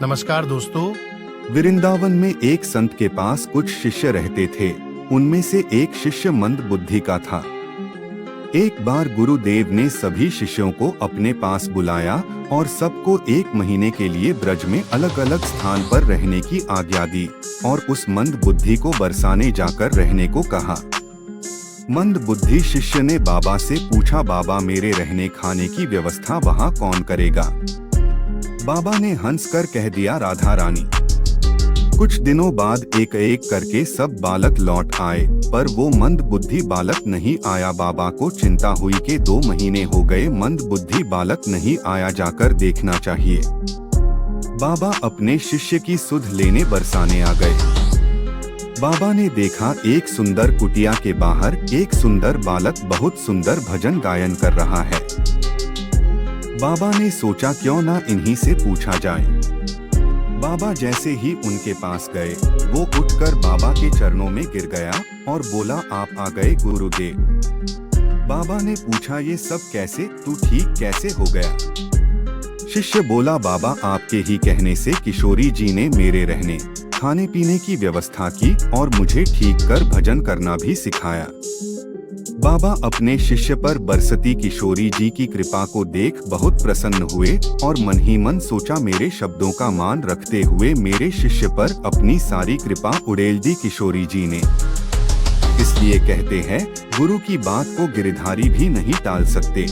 नमस्कार दोस्तों। वृंदावन में एक संत के पास कुछ शिष्य रहते थे। उनमें से एक शिष्य मंद बुद्धि का था। एक बार गुरुदेव ने सभी शिष्यों को अपने पास बुलाया और सबको 1 महीने के लिए ब्रज में अलग अलग स्थान पर रहने की आज्ञा दी और उस मंद बुद्धि को बरसाने जाकर रहने को कहा। मंद बुद्धि शिष्य ने बाबा से पूछा, बाबा मेरे रहने खाने की व्यवस्था वहाँ कौन करेगा? बाबा ने हंसकर कह दिया, राधा रानी। कुछ दिनों बाद एक एक करके सब बालक लौट आए, पर वो मंद बुद्धि बालक नहीं आया। बाबा को चिंता हुई कि 2 महीने हो गए, मंद बुद्धि बालक नहीं आया, जाकर देखना चाहिए। बाबा अपने शिष्य की सुध लेने बरसाने आ गए। बाबा ने देखा एक सुंदर कुटिया के बाहर एक सुंदर बालक बहुत सुंदर भजन गायन कर रहा है। बाबा ने सोचा क्यों ना इन्हीं से पूछा जाए। बाबा जैसे ही उनके पास गए, वो उठकर बाबा के चरणों में गिर गया और बोला, आप आ गए गुरुदेव। बाबा ने पूछा, ये सब कैसे, तू ठीक कैसे हो गया? शिष्य बोला, बाबा आपके ही कहने से किशोरी जी ने मेरे रहने खाने पीने की व्यवस्था की और मुझे ठीक कर भजन करना भी सिखाया। बाबा अपने शिष्य पर बरसती किशोरी जी की कृपा को देख बहुत प्रसन्न हुए और मन ही मन सोचा, मेरे शब्दों का मान रखते हुए मेरे शिष्य पर अपनी सारी कृपा उड़ेल दी किशोरी जी ने। इसलिए कहते हैं, गुरु की बात को गिरधारी भी नहीं टाल सकते।